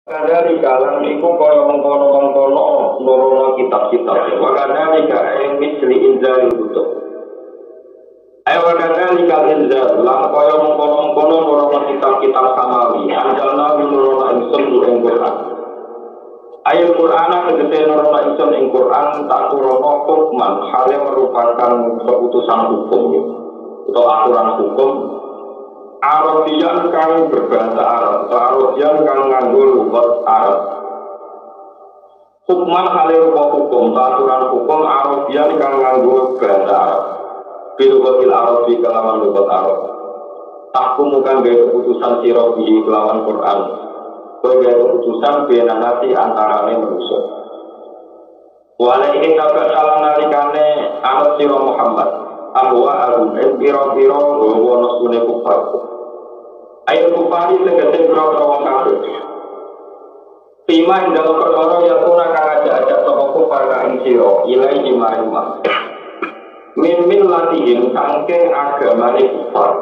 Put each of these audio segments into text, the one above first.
Kadari kalang iku kaya mengkono-mengkono nurono kitab-kitab. Wakadari kae misli inzal kutub. Ayo wakadari kal inzal lang kaya mengkono-mengkono nurono kitab-kitab samawi. Anjalna nurono ingsun ing Quran. Ayo Quran tegese nurono ingsun ing Quran tak turono hukman hale merupakan keputusan hukum atau aturan hukum. Arabian kang berbahasa Arab, Arabian kang nganggo lugat Arab. Hukman halir hukum, aturan hukum Arabian kang nganggo bahasa Arab. Bilugatil Arabi kelawan lugat Arab. Tahkum kang gawe keputusan sira bihi kelawan Quran. Kowe gawe keputusan benanati antarane manusia. Walaihi kabeh salam nalikane anut sira Muhammad. Ahwa arum piro-piro gowo nesune kufar. Ayo kufari tegese piro-piro wong kafir. Pima ing dalem perkara ya ora kang ajak-ajak sapa kufar ka ing sira ilahi marima. Min latihin saking agamane kufar.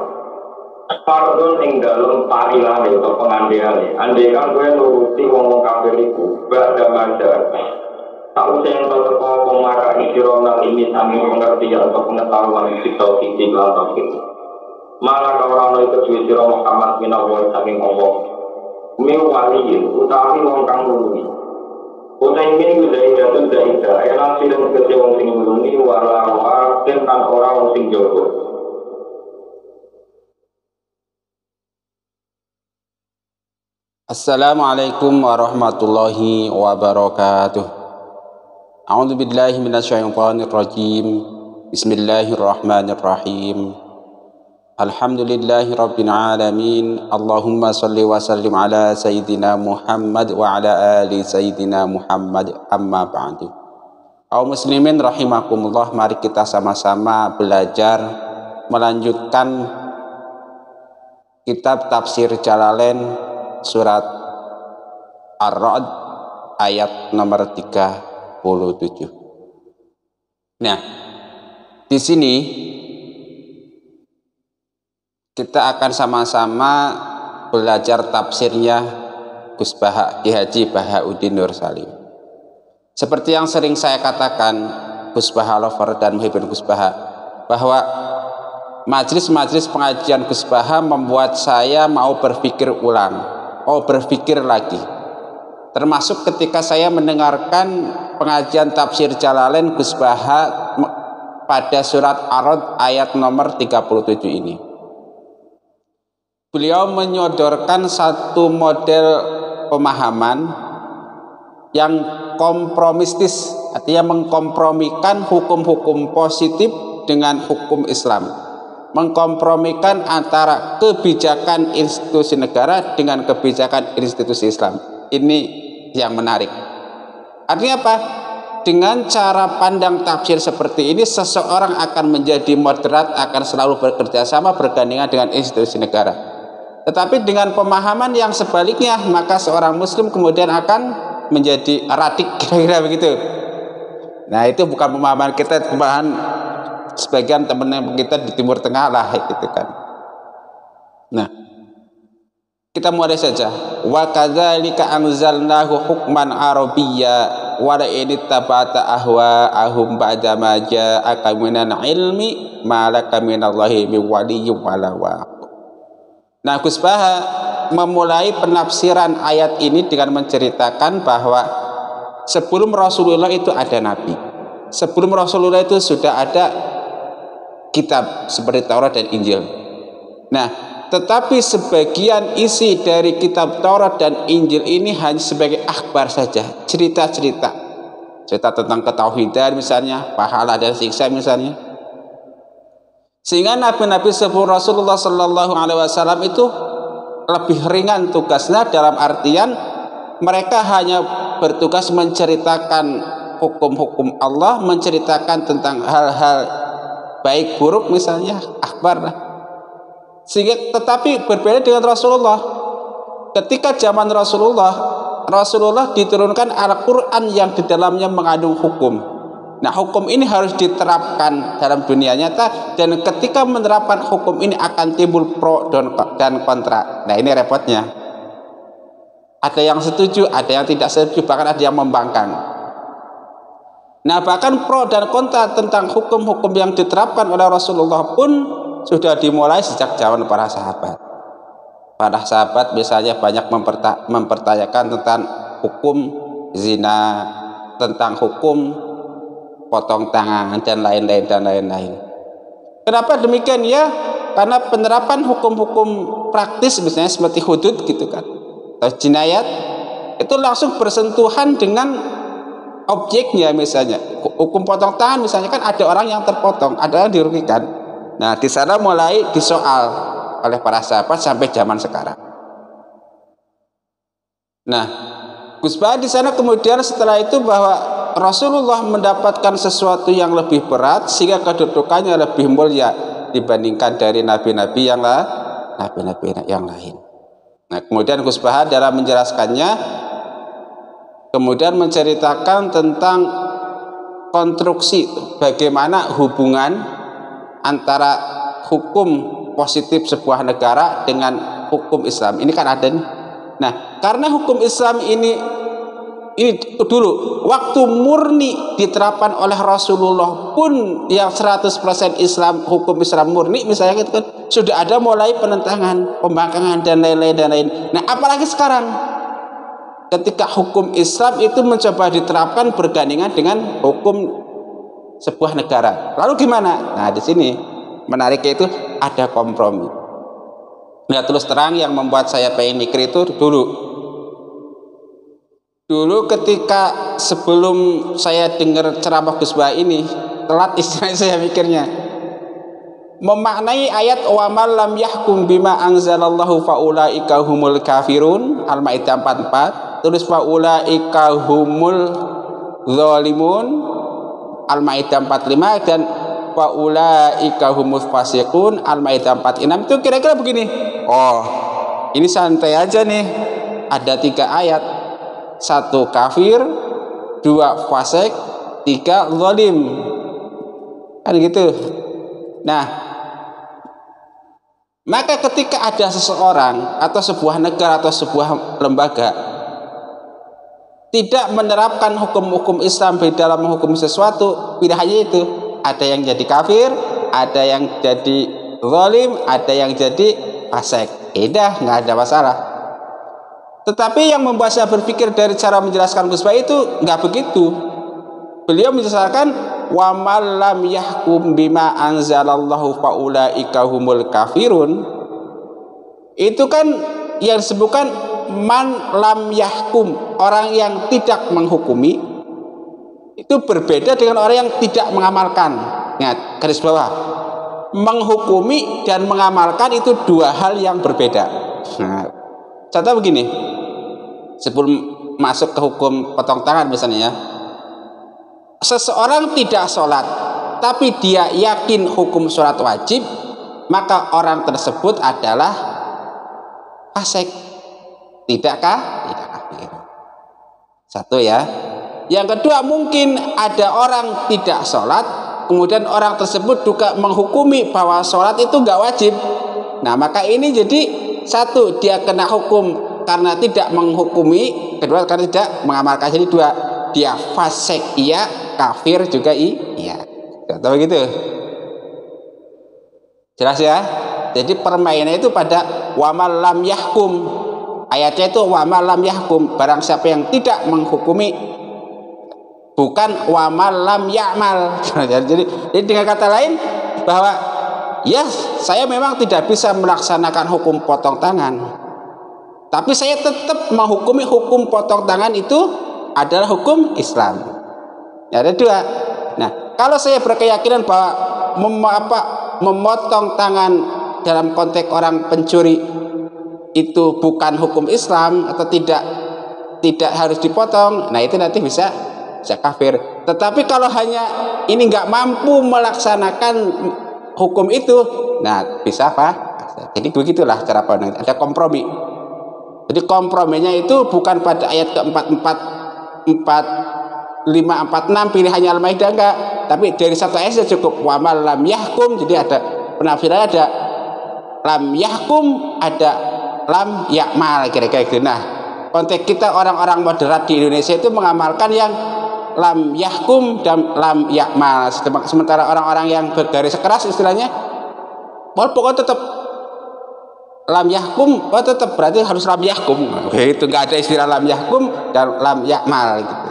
Fardun ing dalem parilane utawa pengandeane. Andai kan kowe nuruti wong kafir iku badha madar. Tahu saya yang terkau pemaka istironal ini sambil pengertian atau pengetahuan kita kiti kelantar kita. Malah kau orang itu kecuali sirah Muhammad bin Awal sambil ngomong. Mewaliin utawi wong kang nulungi. Utai ini dari jatuh dari dah. Enak sih dan kecil wong sing nulungi walau tentang orang wong sing jodoh. Assalamualaikum warahmatullahi wabarakatuh. A'udzu billahi minasyaitonir rajim. Bismillahirrahmanirrahim. Alhamdulillahirabbil alamin. Allahumma shalli wa sallim ala sayyidina Muhammad wa ala ali sayyidina Muhammad amma ba'du. Kaum muslimin rahimakumullah, mari kita sama-sama belajar melanjutkan kitab tafsir Jalalain surat Ar-Ra'd ayat nomor 37. Nah, di sini kita akan sama-sama belajar tafsirnya Gus Baha, Ki Haji Bahauddin Nur Salim. Seperti yang sering saya katakan, Gus Baha Lover dan Muhibbin Gus Baha, bahwa majelis-majelis pengajian Gus Baha membuat saya mau berpikir ulang, mau berpikir lagi. Termasuk ketika saya mendengarkan pengajian tafsir Jalalain Gus Baha pada surat Ar-Ra'd ayat nomor 37 ini. Beliau menyodorkan satu model pemahaman yang kompromistis, artinya mengkompromikan hukum-hukum positif dengan hukum Islam, mengkompromikan antara kebijakan institusi negara dengan kebijakan institusi Islam. Ini yang menarik. Artinya apa? Dengan cara pandang tafsir seperti ini, seseorang akan menjadi moderat, akan selalu bekerja sama bergandengan dengan institusi negara. Tetapi dengan pemahaman yang sebaliknya, maka seorang muslim kemudian akan menjadi radik, kira-kira begitu. Nah, itu bukan pemahaman kita, pemahaman sebagian teman-teman kita di Timur Tengah lah, gitu kan. Nah, kita mulai saja. Wa kadzalika anzalnahu hukman arabiyya wa la in tabata ahwa'ahum ba'da ma ja'aka minal ilmi ma laka minallahi min waliyyin wala waq. Nah, Gus Baha memulai penafsiran ayat ini dengan menceritakan bahwa sebelum Rasulullah itu ada nabi. Sebelum Rasulullah itu sudah ada kitab seperti Taurat dan Injil. Nah, tetapi sebagian isi dari kitab Taurat dan Injil ini hanya sebagai akhbar saja, cerita-cerita. Cerita tentang ketauhidan misalnya, pahala dan siksa misalnya. Sehingga nabi-nabi sebelum Rasulullah sallallahu alaihi wasallam itu lebih ringan tugasnya, dalam artian mereka hanya bertugas menceritakan hukum-hukum Allah, menceritakan tentang hal-hal baik buruk misalnya, akhbar lah. Sehingga tetapi berbeda dengan Rasulullah. Ketika zaman Rasulullah diturunkan Al-Qur'an yang di dalamnya mengandung hukum. Nah, hukum ini harus diterapkan dalam dunia nyata, dan ketika menerapkan hukum ini akan timbul pro dan kontra. Nah, ini repotnya. Ada yang setuju, ada yang tidak setuju, bahkan ada yang membangkang. Nah, bahkan pro dan kontra tentang hukum-hukum yang diterapkan oleh Rasulullah pun sudah dimulai sejak zaman para sahabat. Para sahabat misalnya banyak mempertanyakan tentang hukum zina, tentang hukum potong tangan dan lain-lain. Kenapa demikian ya? Karena penerapan hukum-hukum praktis misalnya seperti hudud gitu kan, atau jinayat, itu langsung bersentuhan dengan objeknya. Misalnya hukum potong tangan misalnya kan ada orang yang terpotong, ada yang dirugikan. Nah, di sana mulai disoal oleh para sahabat sampai zaman sekarang. Nah, Gus Baha di sana kemudian setelah itu bahwa Rasulullah mendapatkan sesuatu yang lebih berat sehingga kedudukannya lebih mulia dibandingkan dari nabi-nabi yang lain. Nah, kemudian Gus Baha dalam menjelaskannya kemudian menceritakan tentang konstruksi bagaimana hubungan antara hukum positif sebuah negara dengan hukum Islam. Ini kan ada nih. Nah, karena hukum Islam ini dulu waktu murni diterapkan oleh Rasulullah pun yang 100% Islam, hukum Islam murni misalnya gitu kan, sudah ada mulai penentangan, pembangkangan dan lain-lain. Nah, apalagi sekarang ketika hukum Islam itu mencoba diterapkan bergandengan dengan hukum sebuah negara. Lalu gimana? Nah, di sini menariknya itu ada kompromi. Nah, terus terang yang membuat saya pengen mikir itu dulu ketika sebelum saya dengar ceramah Gus Baha ini, telat istilahnya saya mikirnya, memaknai ayat wa man lam yahkum bima anzalallahu faulaika humul kafirun, Al-Maidah 44, terus faulaika humul zalimun, Al-Maidah 45, dan faulaika humus fasiqun, Al-Maidah 46. Itu kira-kira begini. Oh, ini santai aja nih. Ada 3 ayat. 1 kafir, 2 fasik, 3 zalim. Kan gitu. Nah, maka ketika ada seseorang atau sebuah negara atau sebuah lembaga tidak menerapkan hukum-hukum Islam di dalam menghukum sesuatu, pilihannya itu ada yang jadi kafir, ada yang jadi zalim, ada yang jadi fasik. Nggak ada masalah. Tetapi yang membuat saya berpikir dari cara menjelaskan Gus Baha itu nggak begitu. Beliau menjelaskan wa man lam yahkum bima anzalallahu faulaika humul kafirun. Itu kan yang disebutkan man lam yahkum, orang yang tidak menghukumi. Itu berbeda dengan orang yang tidak mengamalkan. Ingat, garis bawah. Menghukumi dan mengamalkan itu 2 hal yang berbeda. Nah, contoh begini, sebelum masuk ke hukum potong tangan misalnya ya, seseorang tidak sholat tapi dia yakin hukum sholat wajib, maka orang tersebut adalah fasik. Tidakkah? Tidak kafir. 1 ya. Yang kedua, mungkin ada orang tidak sholat, kemudian orang tersebut juga menghukumi bahwa sholat itu nggak wajib. Nah, maka ini jadi 1, dia kena hukum karena tidak menghukumi, kedua karena tidak mengamalkan. Jadi 2, dia fasik iya, kafir juga iya. Tahu begitu? Jelas ya? Jadi permainan itu pada wa man lam yahkum. Ayatnya itu wa man lam yahkum, barang siapa yang tidak menghukumi, bukan wa man lam ya'mal. Jadi dengan kata lain bahwa ya, saya memang tidak bisa melaksanakan hukum potong tangan, tapi saya tetap menghukumi hukum potong tangan itu adalah hukum Islam. Ya, ada 2. Nah, kalau saya berkeyakinan bahwa memotong tangan dalam konteks orang pencuri itu bukan hukum Islam atau tidak harus dipotong, nah itu nanti bisa kafir. Tetapi kalau hanya ini nggak mampu melaksanakan hukum itu, nah bisa apa? Jadi begitulah cara pandang. Ada kompromi. Jadi komprominya itu bukan pada ayat ke-44, 45, 46 pilihannya Al-Maidah enggak, tapi dari 1 ayat saja cukup. Wa man lam yahkum, jadi ada penafsiran, ada lam yahkum, ada lam yakmal, kira-kira gitu. Nah, konteks kita orang-orang moderat di Indonesia itu mengamalkan yang lam yahkum dan lam yakmal. Sementara orang-orang yang bergaris keras istilahnya, pokoknya tetap lam yahkum, tetap berarti harus lam yahkum. Itu nggak ada istilah lam yahkum dan lam yakmal gitu.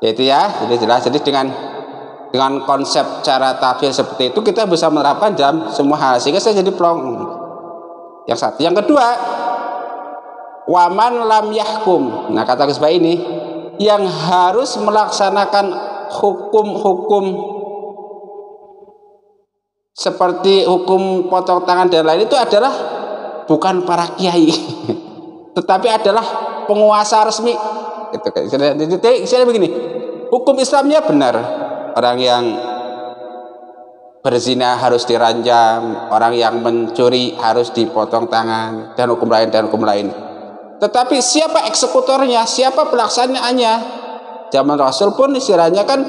Itu ya, jadi jelas. Jadi dengan konsep cara tafsir seperti itu kita bisa menerapkan dalam semua hal sehingga saya jadi plong. Yang satu, yang kedua, waman lam yahkum. Nah, kata Gus Bae ini yang harus melaksanakan hukum-hukum seperti hukum potong tangan dan lain itu adalah bukan para kiai, tetapi adalah penguasa resmi. Jadi saya begini, hukum Islamnya benar. Orang yang berzina harus diranjam, orang yang mencuri harus dipotong tangan, dan hukum lain. Tetapi siapa eksekutornya, siapa pelaksanaannya? Zaman Rasul pun istilahnya kan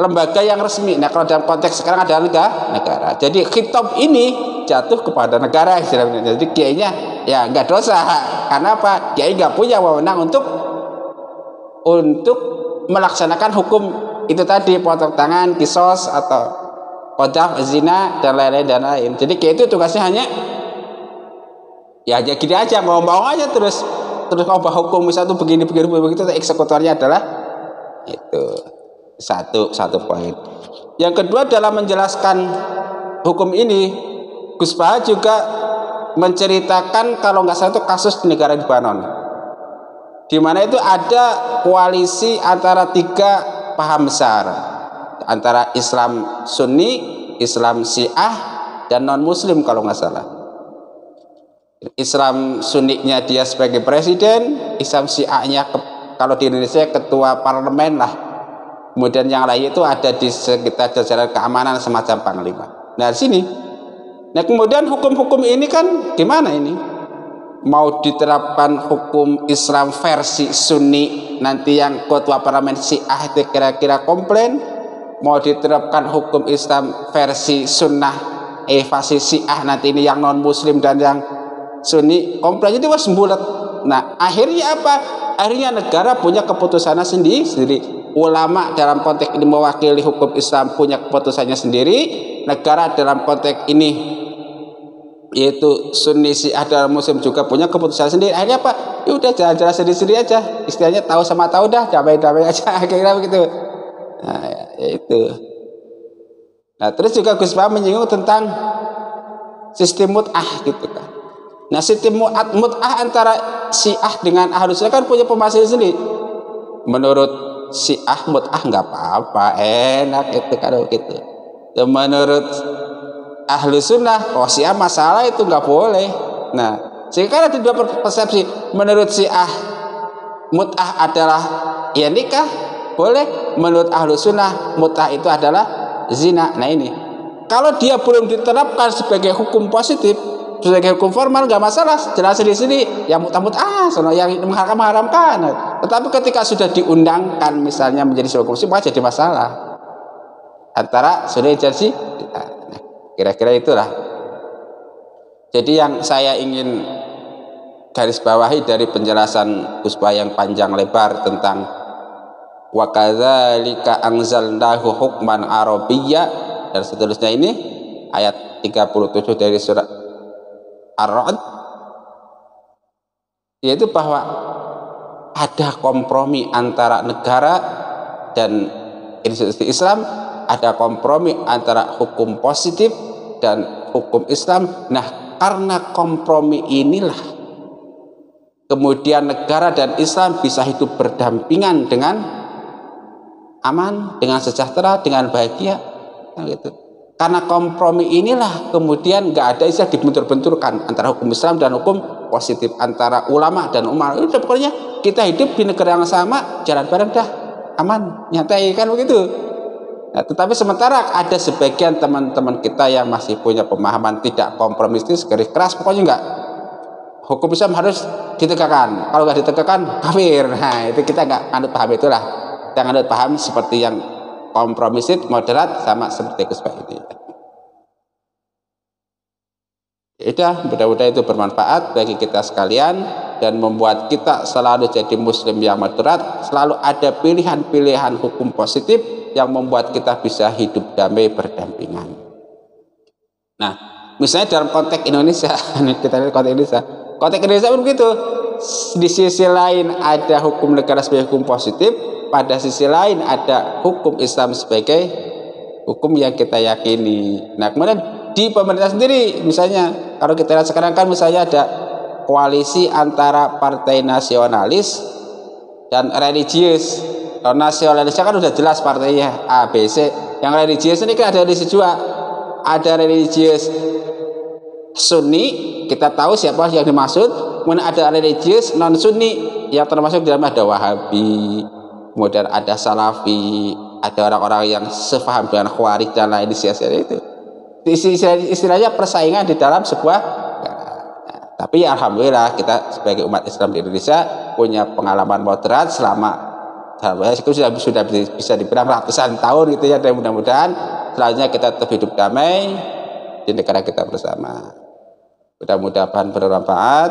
lembaga yang resmi. Nah, kalau dalam konteks sekarang adalah negara. Jadi khitab ini jatuh kepada negara istilahnya. Jadi kiainya ya nggak dosa. Karena apa? Kiai nggak punya wewenang untuk melaksanakan hukum itu tadi, potong tangan, kisos atau qadzaf, zina dan lain-lain. Jadi kiai itu tugasnya hanya ya aja gini aja, ngomong aja terus ngubah hukum misalnya tuh begini begitu. Eksekutornya adalah itu satu poin. Yang kedua, dalam menjelaskan hukum ini, Gus Baha juga menceritakan kalau nggak salah itu kasus di negara Lebanon, di mana itu ada koalisi antara 3 paham besar, antara Islam Sunni, Islam Syiah, dan non Muslim kalau nggak salah. Islam Sunninya dia sebagai presiden, Islam Syiahnya kalau di Indonesia ketua parlemen lah. Kemudian yang lain itu ada di sekitar jajaran keamanan semacam panglima. Nah, di sini. Nah, kemudian hukum-hukum ini kan gimana ini? Mau diterapkan hukum Islam versi Sunni, nanti yang ketua parlemen Syiah itu kira-kira komplain. Mau diterapkan hukum Islam versi Sunnah versi Syiah, nanti ini yang non Muslim dan yang Sunni komplain. Jadi was bulat. Nah, akhirnya apa? Akhirnya negara punya keputusannya sendiri. Ulama dalam konteks ini mewakili hukum Islam punya keputusannya sendiri. Negara dalam konteks ini yaitu Sunni Syiah dan Muslim juga punya keputusan sendiri. Akhirnya apa? Ya udah jalan-jalan sendiri aja. Istilahnya tahu sama tahu dah, damai-damai aja kira-kira begitu. Nah, ya itu. Nah, terus juga Gus Baha menyinggung tentang sistem mut'ah gitu kan. Nah, sistem mut'ah antara Syiah dengan Ahlus Sunnah kan punya pemahaman sendiri. Menurut Syiah mut'ah nggak apa-apa, enak itu kalau gitu. Dan menurut Ahlus Sunnah, Syiah masalah itu nggak boleh. Nah, sehingga ada 2 persepsi. Menurut Syiah mut'ah adalah ya nikah, boleh. Menurut Ahlus Sunnah mut'ah itu adalah zina. Nah, ini kalau dia belum diterapkan sebagai hukum positif, sebagai hukum formal nggak masalah, jelas sendiri yang mut'ah sono yang mengharamkan. Tetapi ketika sudah diundangkan misalnya menjadi sebuah hukum positif, jadi masalah antara sudah jadi. Kira-kira itulah. Jadi yang saya ingin garis bawahi dari penjelasan Gus Baha yang panjang lebar tentang wa kadzalika anzalnahu hukman arabiyya dan seterusnya ini, ayat 37 dari surat Ar-Ra'd, yaitu bahwa ada kompromi antara negara dan institusi Islam, ada kompromi antara hukum positif dan hukum Islam. Nah, karena kompromi inilah kemudian negara dan Islam bisa hidup berdampingan dengan aman, dengan sejahtera, dengan bahagia gitu. Karena kompromi inilah kemudian nggak ada istilah dibentur-benturkan antara hukum Islam dan hukum positif, antara ulama dan umat. Itu pokoknya kita hidup di negara yang sama, jalan bareng dah, aman, nyantai kan begitu. Nah, tetapi sementara ada sebagian teman-teman kita yang masih punya pemahaman tidak kompromistis, garis keras, pokoknya enggak, hukum Islam harus ditegakkan, kalau enggak ditegakkan kafir. Nah, itu kita enggak anut paham itulah. Kita anut paham seperti yang kompromistis, moderat, sama seperti Gus Baha ini. Mudah-mudahan itu bermanfaat bagi kita sekalian. dan membuat kita selalu jadi muslim yang moderat, selalu ada pilihan-pilihan hukum positif yang membuat kita bisa hidup damai berdampingan. Nah, misalnya dalam konteks Indonesia, kita lihat konteks Indonesia pun begitu. Di sisi lain ada hukum negara sebagai hukum positif, pada sisi lain ada hukum Islam sebagai hukum yang kita yakini. Nah, kemudian di pemerintah sendiri, misalnya kalau kita lihat sekarang kan misalnya ada koalisi antara partai nasionalis dan religius. Kalau nasionalis kan sudah jelas partainya A, B, C. Yang religius ini kan ada di situ juga. Ada religius Sunni, kita tahu siapa yang dimaksud. Kemudian ada religius non Sunni yang termasuk di dalamnya ada Wahabi, kemudian ada Salafi, ada orang-orang yang sefaham dengan Khawarij dan lain itu. Istilahnya persaingan di dalam sebuah. Tapi alhamdulillah kita sebagai umat Islam di Indonesia punya pengalaman moderat selama sudah bisa dibilang ratusan tahun gitu ya, dan mudah-mudahan selanjutnya kita tetap hidup damai di negara kita bersama. Mudah-mudahan bermanfaat.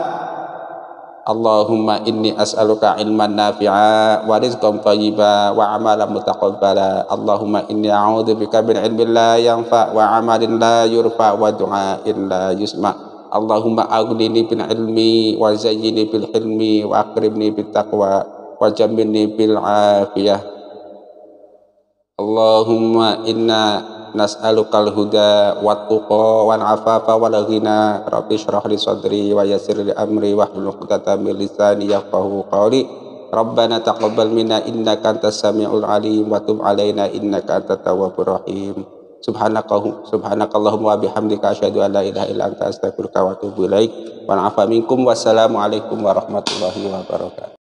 Allahumma inni as'aluka ilman nafi'a wa rizqan thayyiba wa amalan mutaqabbala. Allahumma inni a'udzubika min ilmin la yanfa' wa amalin la yurfa' wa du'ain la yusma'. Allahumma aghnini bil ilmi wa zayyini bil hilmi wa akrimni bit taqwa wa jammilni bil afiyah. Allahumma inna nas'alukal huda wat tuqa wal afafa wal ghina. Rabbi shrah li sadri wa yassir li amri wahlul 'uqdatam min lisani yafqahu qawli. Rabbana taqabbal minna innaka antas samiul alim wa tub 'alaina innaka antat tawwabur rahim. Subhanakallahumma wa bihamdika asyhadu an la ilaha illa anta astaghfiruka wa atubu ilaik. Wa afa minkum. Wassalamu alaikum warahmatullahi wabarakatuh.